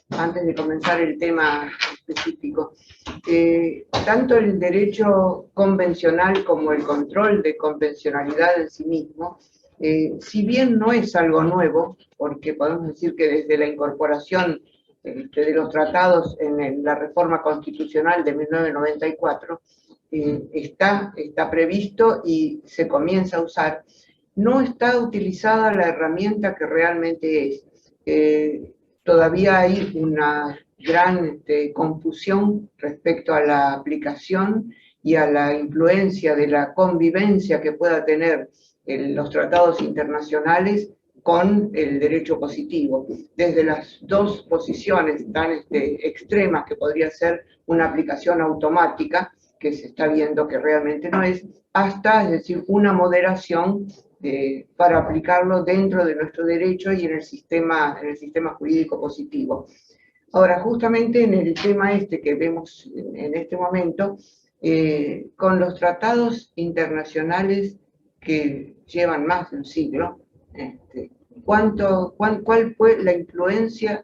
antes de comenzar el tema específico. Tanto el derecho convencional como el control de convencionalidad en sí mismo, si bien no es algo nuevo, porque podemos decir que desde la incorporación de los tratados en la reforma constitucional de 1994, está previsto y se comienza a usar, no está utilizada la herramienta que realmente es. Todavía hay una gran confusión respecto a la aplicación y a la influencia de la convivencia que pueda tener los tratados internacionales con el derecho positivo, desde las dos posiciones tan extremas que podría ser una aplicación automática, que se está viendo que realmente no es, hasta, es decir, una moderación para aplicarlo dentro de nuestro derecho y en el sistema jurídico positivo. Ahora, justamente en el tema que vemos en este momento, con los tratados internacionales que llevan más de un siglo, ¿cuál fue la influencia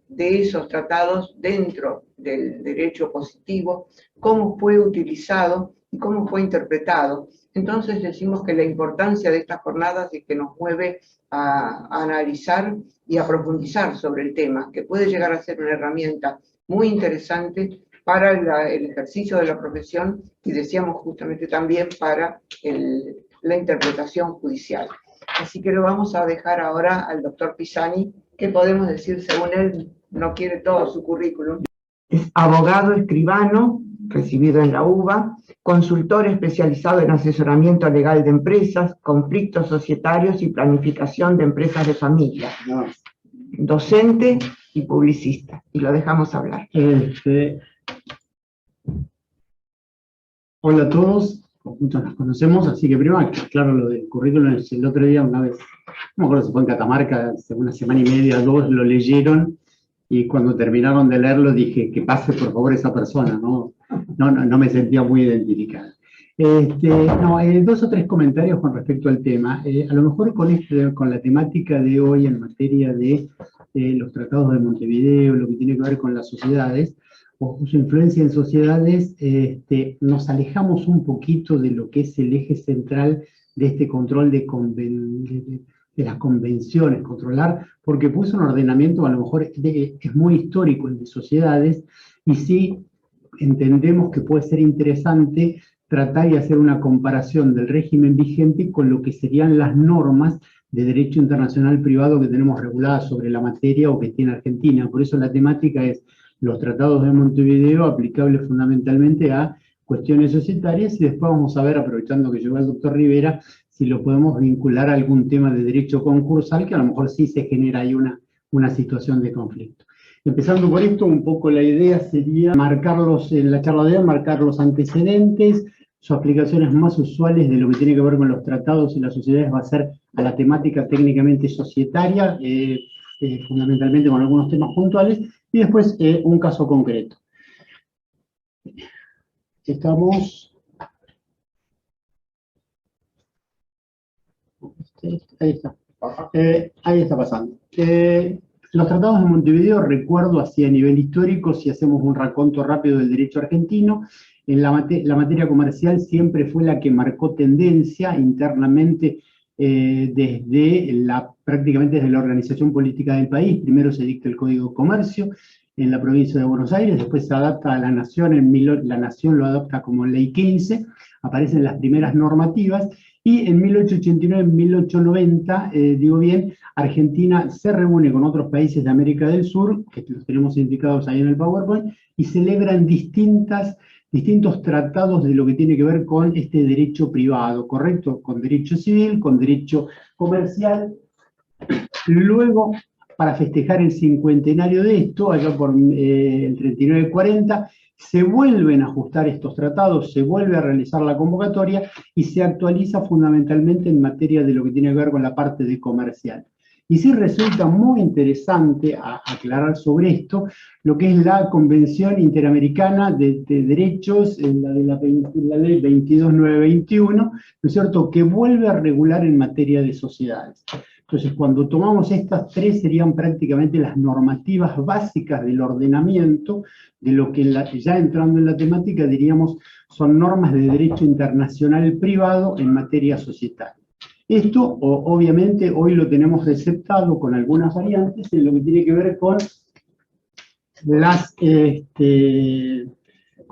de esos tratados dentro del derecho positivo? ¿Cómo fue utilizado y cómo fue interpretado? Entonces decimos que la importancia de estas jornadas es que nos mueve a analizar y a profundizar sobre el tema, que puede llegar a ser una herramienta muy interesante para el ejercicio de la profesión y decíamos justamente también para la interpretación judicial. Así que lo vamos a dejar ahora al doctor Pisani. ¿Qué podemos decir según él? No quiere todo su currículum. Es abogado escribano, recibido en la UBA, consultor especializado en asesoramiento legal de empresas, conflictos societarios y planificación de empresas de familia, docente y publicista. Y lo dejamos hablar. Hola a todos, muchos nos conocemos, así que primero, claro, lo del currículum, el otro día una vez, no me acuerdo si fue en Catamarca, hace una semana y media, dos, lo leyeron, y cuando terminaron de leerlo dije, que pase por favor esa persona, no me sentía muy identificada. Dos o tres comentarios con respecto al tema. A lo mejor con la temática de hoy en materia de los tratados de Montevideo, lo que tiene que ver con las sociedades, o su influencia en sociedades, nos alejamos un poquito de lo que es el eje central de este control de las convenciones, controlar, porque puso un ordenamiento a lo mejor es muy histórico el de sociedades, y sí entendemos que puede ser interesante tratar y hacer una comparación del régimen vigente con lo que serían las normas de derecho internacional privado que tenemos reguladas sobre la materia o que tiene Argentina. Por eso la temática es los tratados de Montevideo aplicables fundamentalmente a cuestiones societarias, y después vamos a ver, aprovechando que llegó el doctor Rivera, si lo podemos vincular a algún tema de derecho concursal, que a lo mejor sí se genera ahí una situación de conflicto. Empezando por esto, un poco la idea sería marcarlos, en la charla de hoy, marcar los antecedentes, sus aplicaciones más usuales de lo que tiene que ver con los tratados y las sociedades va a ser a la temática técnicamente societaria, fundamentalmente con algunos temas puntuales, y después un caso concreto. Estamos... Ahí está. Ahí está pasando. Los tratados de Montevideo, recuerdo así a nivel histórico, si hacemos un raconto rápido del derecho argentino, en la materia comercial siempre fue la que marcó tendencia internamente prácticamente desde la organización política del país. Primero se dicta el Código de Comercio en la provincia de Buenos Aires, después se adapta a la Nación, la Nación lo adopta como Ley 15, aparecen las primeras normativas, y en 1889, en 1890, digo bien, Argentina se reúne con otros países de América del Sur, que los tenemos indicados ahí en el PowerPoint, y celebran distintos tratados de lo que tiene que ver con este derecho privado, ¿correcto? Con derecho civil, con derecho comercial. Luego, para festejar el cincuentenario de esto, allá por el 39-40, se vuelven a ajustar estos tratados, se vuelve a realizar la convocatoria y se actualiza fundamentalmente en materia de lo que tiene que ver con la parte de comercial. Y sí resulta muy interesante aclarar sobre esto lo que es la Convención Interamericana de Derechos, la ley 22921, ¿no es cierto?, que vuelve a regular en materia de sociedades. Entonces, cuando tomamos estas tres, serían prácticamente las normativas básicas del ordenamiento, de lo que ya entrando en la temática diríamos son normas de derecho internacional privado en materia societaria. Esto, obviamente, hoy lo tenemos receptado con algunas variantes en lo que tiene que ver con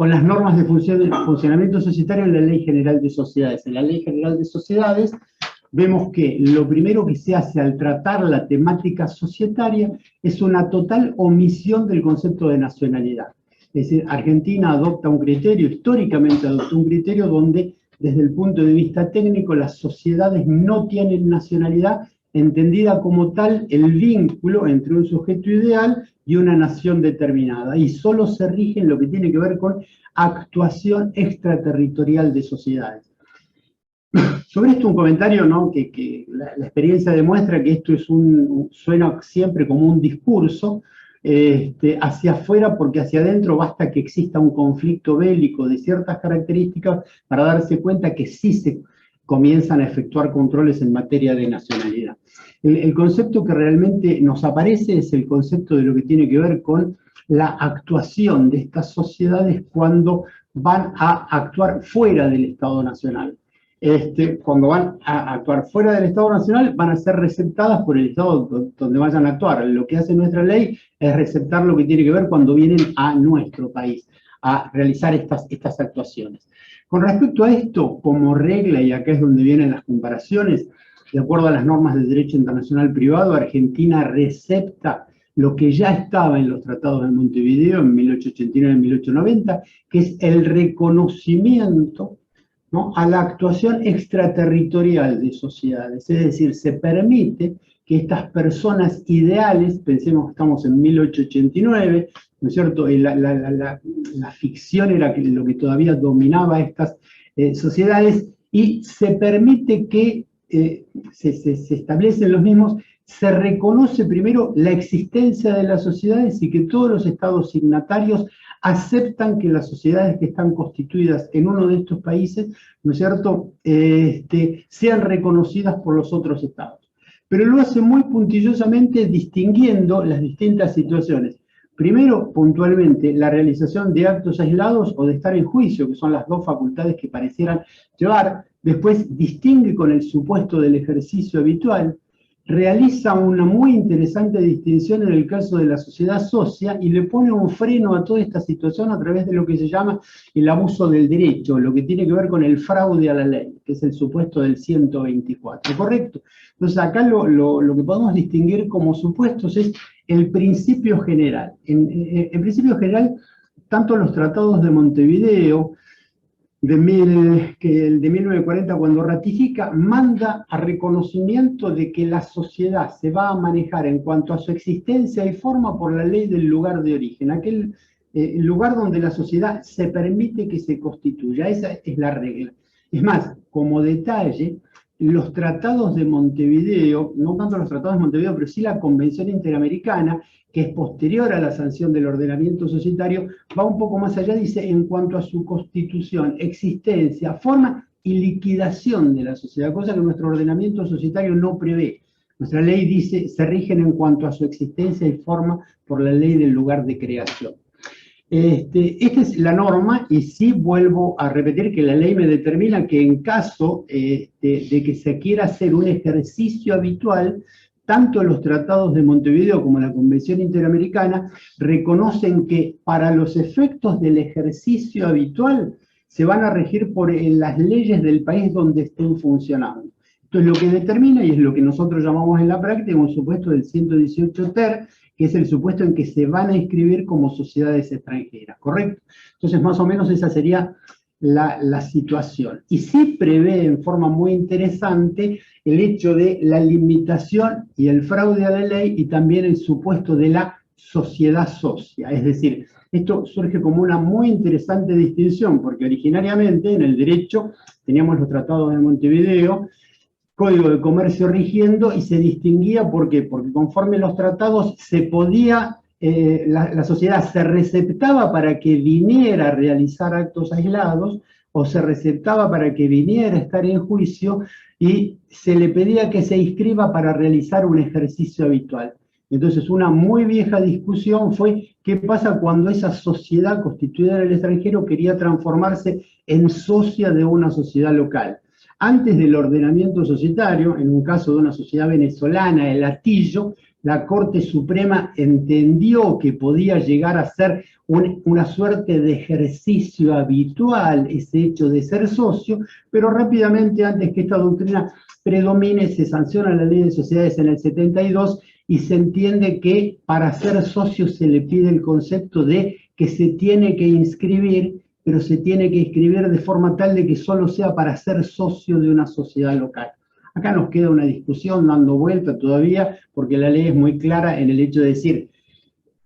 las normas de funcionamiento societario en la Ley General de Sociedades. En la Ley General de Sociedades vemos que lo primero que se hace al tratar la temática societaria es una total omisión del concepto de nacionalidad. Es decir, Argentina adopta un criterio, históricamente adoptó un criterio donde, desde el punto de vista técnico, las sociedades no tienen nacionalidad, entendida como tal el vínculo entre un sujeto ideal y una nación determinada, y solo se rige en lo que tiene que ver con actuación extraterritorial de sociedades. Sobre esto un comentario, ¿no? que la experiencia demuestra que esto suena siempre como un discurso hacia afuera, porque hacia adentro basta que exista un conflicto bélico de ciertas características para darse cuenta que sí se comienzan a efectuar controles en materia de nacionalidad. El concepto que realmente nos aparece es el concepto de lo que tiene que ver con la actuación de estas sociedades cuando van a actuar fuera del Estado Nacional. Cuando van a actuar fuera del Estado Nacional, van a ser receptadas por el Estado donde vayan a actuar. Lo que hace nuestra ley es receptar lo que tiene que ver cuando vienen a nuestro país a realizar estas actuaciones. Con respecto a esto, como regla, y acá es donde vienen las comparaciones, de acuerdo a las normas del derecho internacional privado, Argentina recepta lo que ya estaba en los tratados de Montevideo en 1889 y 1890, que es el reconocimiento, ¿no?, a la actuación extraterritorial de sociedades. Es decir, se permite que estas personas ideales, pensemos que estamos en 1889, ¿no es cierto? La ficción era lo que todavía dominaba estas sociedades, y se permite que se establecen los mismos, se reconoce primero la existencia de las sociedades y que todos los estados signatarios aceptan que las sociedades que están constituidas en uno de estos países, ¿no es cierto?, sean reconocidas por los otros estados. Pero lo hace muy puntillosamente distinguiendo las distintas situaciones. Primero, puntualmente, la realización de actos aislados o de estar en juicio, que son las dos facultades que parecieran llevar. Después distingue con el supuesto del ejercicio habitual. Realiza una muy interesante distinción en el caso de la sociedad socia y le pone un freno a toda esta situación a través de lo que se llama el abuso del derecho, lo que tiene que ver con el fraude a la ley, que es el supuesto del 124, ¿correcto? Entonces acá lo que podemos distinguir como supuestos es el principio general. En principio general, tanto los tratados de Montevideo, el de 1940, cuando ratifica, manda a reconocimiento de que la sociedad se va a manejar en cuanto a su existencia y forma por la ley del lugar de origen, aquel lugar donde la sociedad se permite que se constituya. Esa es la regla. Es más, como detalle, los tratados de Montevideo, no tanto los tratados de Montevideo, pero sí la Convención Interamericana, que es posterior a la sanción del ordenamiento societario, va un poco más allá, dice, en cuanto a su constitución, existencia, forma y liquidación de la sociedad, cosa que nuestro ordenamiento societario no prevé. Nuestra ley dice, se rigen en cuanto a su existencia y forma por la ley del lugar de creación. Esta es la norma, y sí vuelvo a repetir que la ley me determina que en caso de que se quiera hacer un ejercicio habitual, tanto los tratados de Montevideo como la Convención Interamericana reconocen que para los efectos del ejercicio habitual se van a regir por las leyes del país donde estén funcionando. Esto es lo que determina, y es lo que nosotros llamamos en la práctica un supuesto del 118 ter, que es el supuesto en que se van a inscribir como sociedades extranjeras, ¿correcto? Entonces, más o menos esa sería la situación. Y sí prevé en forma muy interesante el hecho de la limitación y el fraude a la ley, y también el supuesto de la sociedad socia. Es decir, esto surge como una muy interesante distinción, porque originariamente en el derecho teníamos los tratados de Montevideo, Código de Comercio rigiendo, y se distinguía, ¿por qué? Porque conforme los tratados se podía, la sociedad se receptaba para que viniera a realizar actos aislados, o se receptaba para que viniera a estar en juicio y se le pedía que se inscriba para realizar un ejercicio habitual. Entonces, una muy vieja discusión fue qué pasa cuando esa sociedad constituida en el extranjero quería transformarse en socia de una sociedad local. Antes del ordenamiento societario, en un caso de una sociedad venezolana, el Atillo, la Corte Suprema entendió que podía llegar a ser una suerte de ejercicio habitual ese hecho de ser socio, pero rápidamente, antes que esta doctrina predomine, se sanciona la ley de sociedades en el 72 y se entiende que para ser socio se le pide el concepto de que se tiene que inscribir, pero se tiene que inscribir de forma tal de que solo sea para ser socio de una sociedad local. Acá nos queda una discusión dando vuelta todavía, porque la ley es muy clara en el hecho de decir,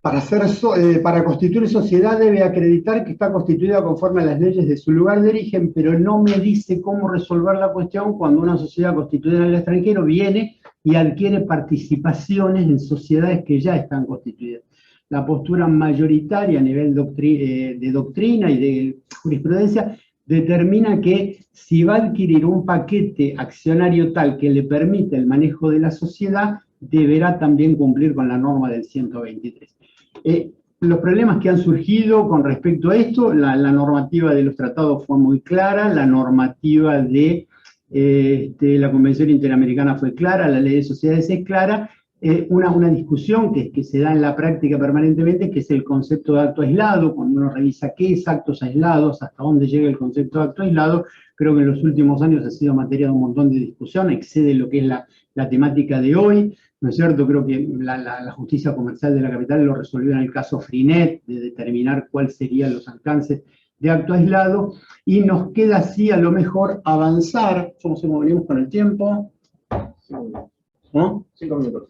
para constituir sociedad debe acreditar que está constituida conforme a las leyes de su lugar de origen, pero no me dice cómo resolver la cuestión cuando una sociedad constituida en el extranjero viene y adquiere participaciones en sociedades que ya están constituidas. La postura mayoritaria a nivel de doctrina y de jurisprudencia determina que si va a adquirir un paquete accionario tal que le permite el manejo de la sociedad, deberá también cumplir con la norma del 123. Los problemas que han surgido con respecto a esto, la normativa de los tratados fue muy clara, la normativa de la Convención Interamericana fue clara, la ley de sociedades es clara. Una discusión que se da en la práctica permanentemente, que es el concepto de acto aislado. Cuando uno revisa qué es actos aislados, hasta dónde llega el concepto de acto aislado, creo que en los últimos años ha sido materia de un montón de discusión, excede lo que es la temática de hoy, ¿no es cierto? Creo que la justicia comercial de la capital lo resolvió en el caso Frinet, de determinar cuáles serían los alcances de acto aislado, y nos queda así a lo mejor avanzar. ¿Cómo se venimos con el tiempo? ¿No? 5 minutos.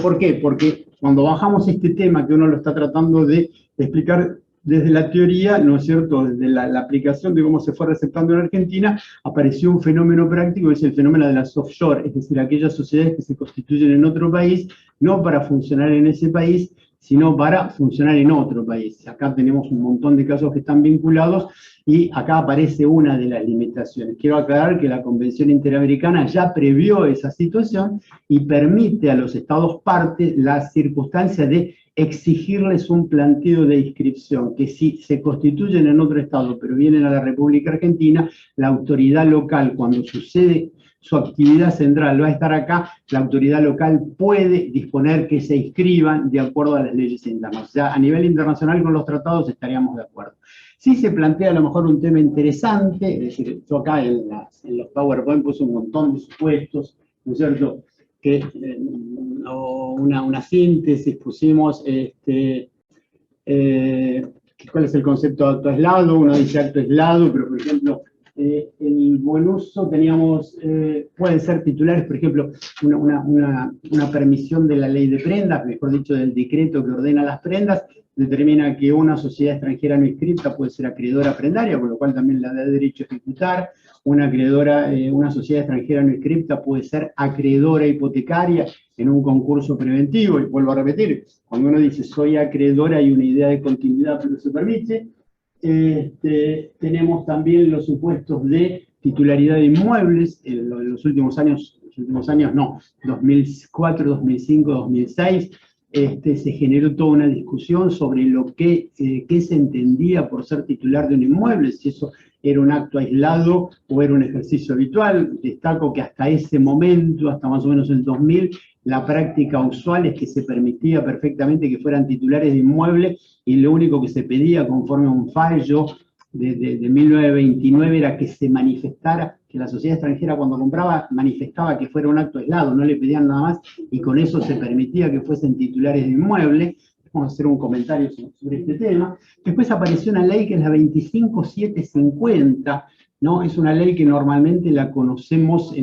¿Por qué? Porque cuando bajamos este tema que uno lo está tratando de explicar desde la teoría, ¿no es cierto?, desde la aplicación de cómo se fue receptando en Argentina, apareció un fenómeno práctico, que es el fenómeno de las offshore, es decir, aquellas sociedades que se constituyen en otro país, no para funcionar en ese país, sino para funcionar en otro país. Acá tenemos un montón de casos que están vinculados, y acá aparece una de las limitaciones. Quiero aclarar que la Convención Interamericana ya previó esa situación y permite a los Estados partes la circunstancia de exigirles un planteo de inscripción, que si se constituyen en otro Estado, pero vienen a la República Argentina, la autoridad local, cuando sucede su actividad central va a estar acá, la autoridad local puede disponer que se inscriban de acuerdo a las leyes internas. O sea, a nivel internacional con los tratados estaríamos de acuerdo. Sí se plantea a lo mejor un tema interesante, es decir, yo acá en los PowerPoint puse un montón de supuestos, ¿no es cierto?, que una síntesis pusimos, ¿cuál es el concepto de acto aislado? Uno dice acto aislado, pero por ejemplo, el buen uso teníamos, pueden ser titulares, por ejemplo, una permisión de la ley de prendas, mejor dicho, del decreto que ordena las prendas, determina que una sociedad extranjera no inscripta puede ser acreedora prendaria, con lo cual también la da derecho a ejecutar. Una sociedad extranjera no inscripta puede ser acreedora hipotecaria en un concurso preventivo. Y vuelvo a repetir, cuando uno dice soy acreedora hay una idea de continuidad, pero se permite. Tenemos también los supuestos de titularidad de inmuebles. En los últimos años no, 2004, 2005, 2006, se generó toda una discusión sobre qué se entendía por ser titular de un inmueble, si eso era un acto aislado o era un ejercicio habitual. Destaco que hasta ese momento, hasta más o menos el 2000, la práctica usual es que se permitía perfectamente que fueran titulares de inmuebles, y lo único que se pedía conforme a un fallo de 1929 era que se manifestara, que la sociedad extranjera cuando compraba manifestaba que fuera un acto aislado, no le pedían nada más, y con eso se permitía que fuesen titulares de inmuebles. Vamos a hacer un comentario sobre este tema. Después apareció una ley que es la 25750, ¿no? Es una ley que normalmente la conocemos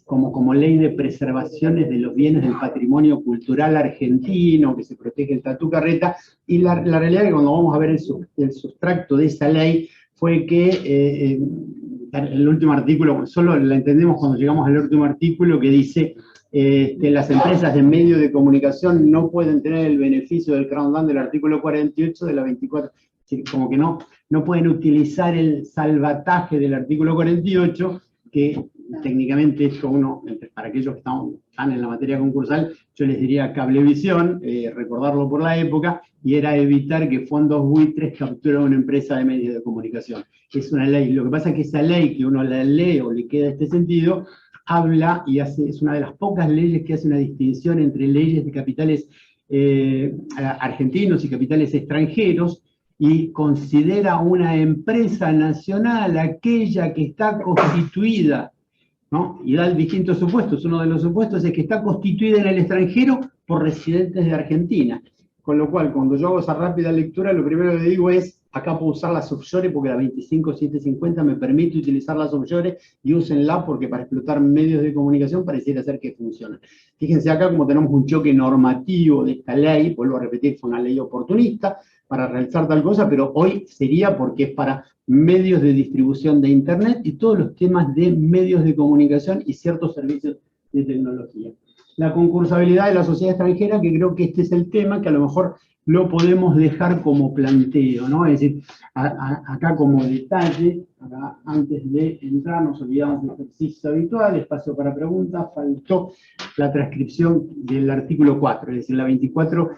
como ley de preservaciones de los bienes del patrimonio cultural argentino, que se protege el Tatu Carreta, y la realidad es que cuando vamos a ver el sustracto de esa ley fue que el último artículo, solo la entendemos cuando llegamos al último artículo que dice que las empresas de medios de comunicación no pueden tener el beneficio del Crown Land del artículo 48 de la 24. decir, como que no pueden utilizar el salvataje del artículo 48, que técnicamente esto para aquellos que están en la materia concursal, yo les diría cablevisión, recordarlo por la época, y era evitar que fondos buitres capturen una empresa de medios de comunicación. Es una ley. Lo que pasa es que esa ley, que uno la lee o le queda este sentido, habla y es una de las pocas leyes que hace una distinción entre leyes de capitales argentinos y capitales extranjeros, y considera una empresa nacional aquella que está constituida, ¿no? Y da distintos supuestos. Uno de los supuestos es que está constituida en el extranjero por residentes de Argentina. Con lo cual, cuando yo hago esa rápida lectura, lo primero que digo es, acá puedo usar las offshore porque la 25750 me permite utilizar las offshore, y úsenla porque para explotar medios de comunicación pareciera ser que funciona. Fíjense acá como tenemos un choque normativo de esta ley, vuelvo a repetir, fue una ley oportunista para realizar tal cosa, pero hoy sería porque es para medios de distribución de Internet y todos los temas de medios de comunicación y ciertos servicios de tecnología. La concursabilidad de la sociedad extranjera, que creo que este es el tema que a lo mejor lo podemos dejar como planteo, ¿no? Es decir, acá como detalle, acá antes de entrar nos olvidamos del ejercicio habitual, espacio para preguntas, faltó la transcripción del artículo 4, es decir, la 24.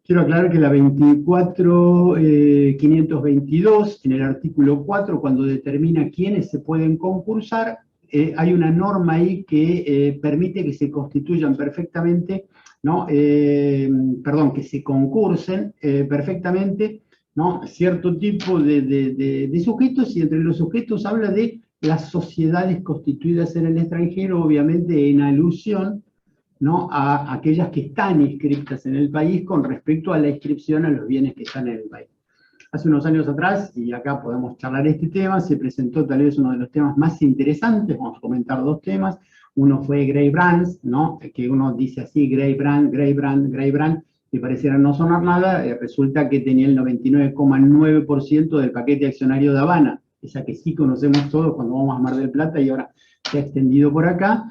Quiero aclarar que la 24.522, en el artículo 4, cuando determina quiénes se pueden concursar, hay una norma ahí que permite que se constituyan perfectamente, ¿no? Que se concursen perfectamente, ¿no? Cierto tipo de sujetos, y entre los sujetos habla de las sociedades constituidas en el extranjero, obviamente en alusión, ¿no? A aquellas que están inscritas en el país con respecto a la inscripción a los bienes que están en el país. Hace unos años atrás, y acá podemos charlar este tema, se presentó tal vez uno de los temas más interesantes. Vamos a comentar dos temas. Uno fue Gray Brands, ¿no? Que uno dice así, Gray Brand, que pareciera no sonar nada, resulta que tenía el 99,9% del paquete accionario de Habana, esa que sí conocemos todos cuando vamos a Mar del Plata y ahora se ha extendido por acá,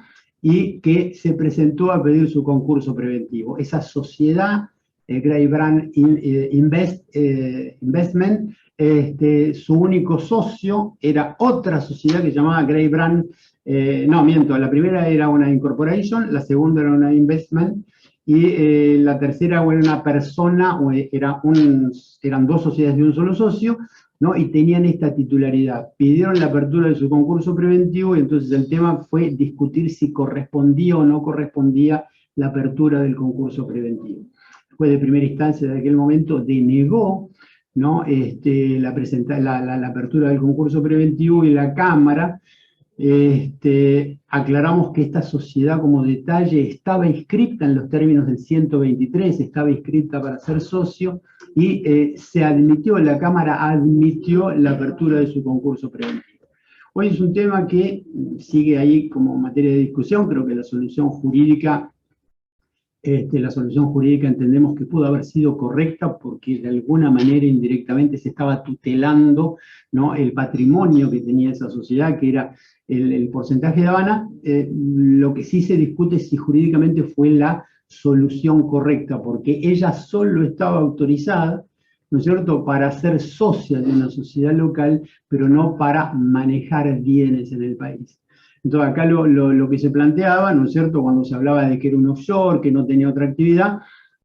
y que se presentó a pedir su concurso preventivo. Esa sociedad, Gray Brand Investment, su único socio era otra sociedad que se llamaba Gray Brand, la primera era una incorporation, la segunda era una investment, y la tercera era una persona, eran dos sociedades de un solo socio, ¿no? Y tenían esta titularidad. Pidieron la apertura de su concurso preventivo, y entonces el tema fue discutir si correspondía o no correspondía la apertura del concurso preventivo. Fue de primera instancia, de aquel momento, denegó, ¿no? la apertura del concurso preventivo, y la Cámara aclaramos que esta sociedad, como detalle, estaba inscrita en los términos del 123, estaba inscrita para ser socio, y la Cámara admitió la apertura de su concurso preventivo. Hoy es un tema que sigue ahí como materia de discusión. Creo que la solución jurídica entendemos que pudo haber sido correcta, porque de alguna manera indirectamente se estaba tutelando, ¿no? El patrimonio que tenía esa sociedad, que era el porcentaje de Habana. Lo que sí se discute es si jurídicamente fue la solución correcta, porque ella solo estaba autorizada, ¿no es cierto?, para ser socia de una sociedad local, pero no para manejar bienes en el país. Entonces acá lo que se planteaba, ¿no es cierto?, cuando se hablaba de que era un offshore, que no tenía otra actividad,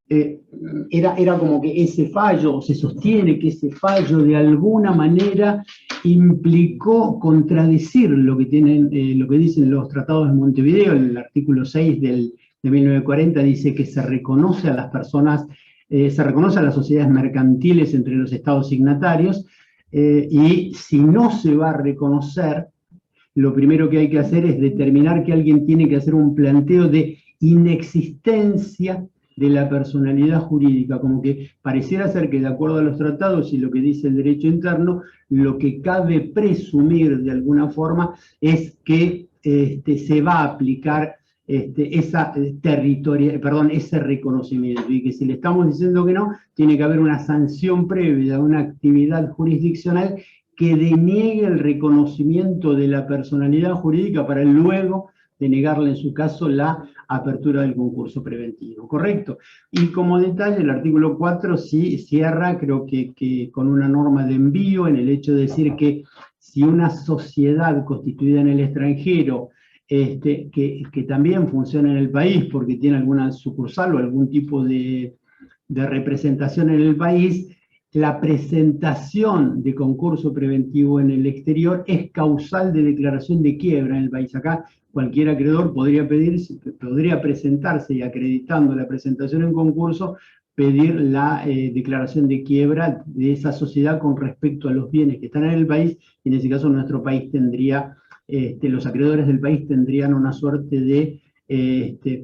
era como que ese fallo, o se sostiene que ese fallo de alguna manera implicó contradecir lo que dicen los tratados de Montevideo. El artículo 6 de 1940 dice que se reconoce a las personas, se reconoce a las sociedades mercantiles entre los estados signatarios, y si no se va a reconocer, lo primero que hay que hacer es determinar que alguien tiene que hacer un planteo de inexistencia de la personalidad jurídica, como que pareciera ser que de acuerdo a los tratados y lo que dice el derecho interno, lo que cabe presumir de alguna forma es que se va a aplicar ese reconocimiento, y que si le estamos diciendo que no, tiene que haber una sanción previa, una actividad jurisdiccional que deniegue el reconocimiento de la personalidad jurídica para luego de negarle en su caso la apertura del concurso preventivo, ¿correcto? Y como detalle, el artículo 4 sí cierra, creo que con una norma de envío, en el hecho de decir que si una sociedad constituida en el extranjero, que también funciona en el país porque tiene alguna sucursal o algún tipo de representación en el país, la presentación de concurso preventivo en el exterior es causal de declaración de quiebra en el país. Acá cualquier acreedor podría presentarse y acreditando la presentación en concurso, pedir la declaración de quiebra de esa sociedad con respecto a los bienes que están en el país, y en ese caso nuestro país tendría, los acreedores del país tendrían una suerte de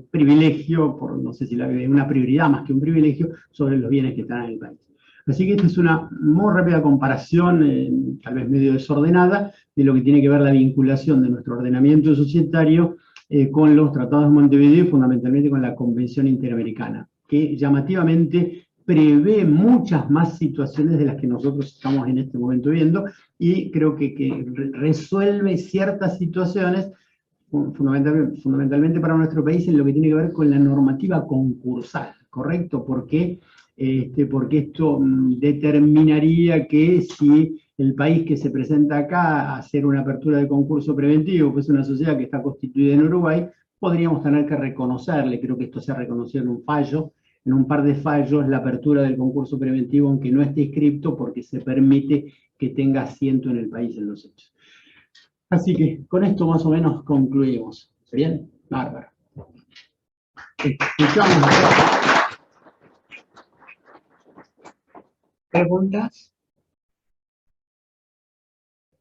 privilegio, por no sé si una prioridad más que un privilegio, sobre los bienes que están en el país. Así que esta es una muy rápida comparación, tal vez medio desordenada, de lo que tiene que ver la vinculación de nuestro ordenamiento societario con los tratados de Montevideo y fundamentalmente con la Convención Interamericana, que llamativamente prevé muchas más situaciones de las que nosotros estamos en este momento viendo, y creo que resuelve ciertas situaciones fundamentalmente para nuestro país en lo que tiene que ver con la normativa concursal, ¿correcto? Porque esto determinaría que si el país que se presenta acá a hacer una apertura de concurso preventivo, pues una sociedad que está constituida en Uruguay, podríamos tener que reconocerle, creo que esto se ha reconocido en un fallo, en un par de fallos, la apertura del concurso preventivo, aunque no esté inscripto, porque se permite que tenga asiento en el país en los hechos. Así que con esto más o menos concluimos. ¿Está bien? Bárbaro. Escuchamos. ¿Preguntas?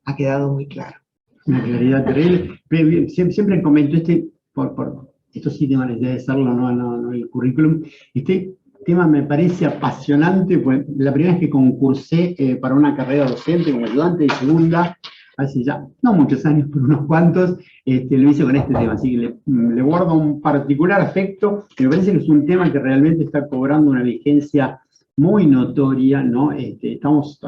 Ha quedado muy claro. Una claridad terrible. Siempre comento esto sí tema de serlo, no el currículum. Este tema me parece apasionante, pues la primera vez que concursé para una carrera docente como ayudante de segunda, hace ya, no muchos años, pero unos cuantos, lo hice con este tema, así que le guardo un particular afecto, y me parece que es un tema que realmente está cobrando una vigencia muy notoria, ¿no? Estamos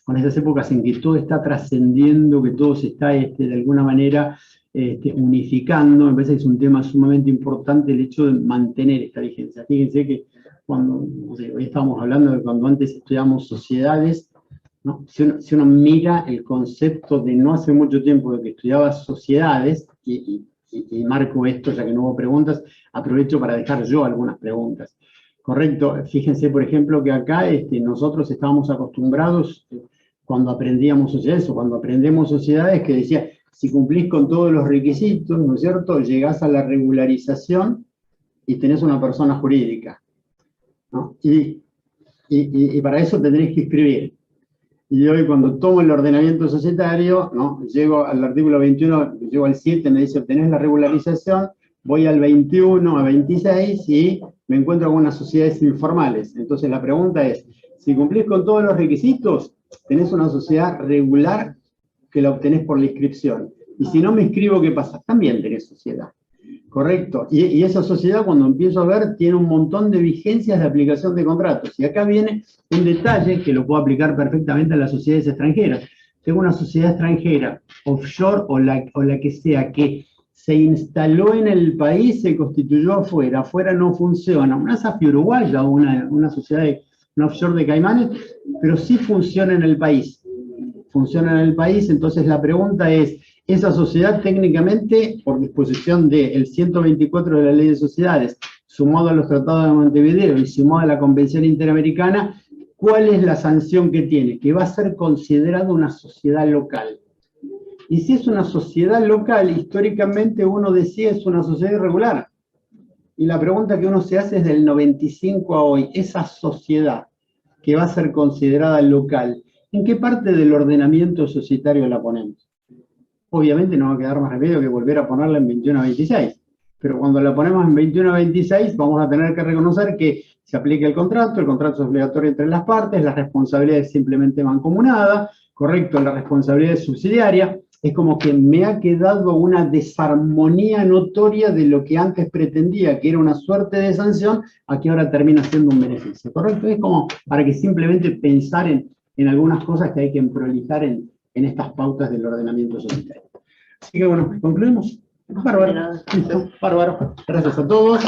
con esas épocas en que todo está trascendiendo, que todo se está de alguna manera unificando. Me parece que es un tema sumamente importante el hecho de mantener esta vigencia. Fíjense que cuando, hoy estábamos hablando de cuando antes estudiamos sociedades, ¿no? Si uno mira el concepto de no hace mucho tiempo de que estudiaba sociedades, y marco esto ya que no hubo preguntas, aprovecho para dejar yo algunas preguntas. Correcto, fíjense por ejemplo que acá nosotros estábamos acostumbrados cuando aprendíamos sociedades o cuando aprendemos sociedades que decía, si cumplís con todos los requisitos, ¿no es cierto?, llegás a la regularización y tenés una persona jurídica, ¿no? Y para eso tendréis que inscribir. Y hoy cuando tomo el ordenamiento societario, ¿no?, llego al artículo 21, llego al 7, me dice, obtenés la regularización, voy al 21, a 26 y me encuentro con unas sociedades informales. Entonces la pregunta es, si cumplís con todos los requisitos, tenés una sociedad regular que la obtenés por la inscripción. Y si no me inscribo, ¿qué pasa? También tenés sociedad. Correcto. Y esa sociedad, cuando empiezo a ver, tiene un montón de vigencias de aplicación de contratos. Y acá viene un detalle que lo puedo aplicar perfectamente a las sociedades extranjeras. Tengo una sociedad extranjera, offshore o la que sea, que se instaló en el país, se constituyó afuera. Afuera no funciona. Una SAFI uruguaya o una sociedad una offshore de Caimanes, pero sí funciona en el país. Funciona en el país, entonces la pregunta es, esa sociedad técnicamente, por disposición del 124 de la Ley de Sociedades, sumado a los tratados de Montevideo y sumado a la Convención Interamericana, ¿cuál es la sanción que tiene? Que va a ser considerada una sociedad local. Y si es una sociedad local, históricamente uno decía es una sociedad irregular. Y la pregunta que uno se hace es del 95 a hoy, esa sociedad que va a ser considerada local, ¿en qué parte del ordenamiento societario la ponemos? Obviamente no va a quedar más remedio que volver a ponerla en 21 a 26. Pero cuando la ponemos en 21 a 26, vamos a tener que reconocer que se aplica el contrato es obligatorio entre las partes, la responsabilidad es simplemente mancomunada, correcto, la responsabilidad es subsidiaria. Es como que me ha quedado una desarmonía notoria de lo que antes pretendía, que era una suerte de sanción, a que ahora termina siendo un beneficio, correcto. Es como para que simplemente pensar en algunas cosas que hay que prolijar en estas pautas del ordenamiento societario. Así que bueno, concluimos. Bárbaro, listo, bárbaro. Gracias a todos.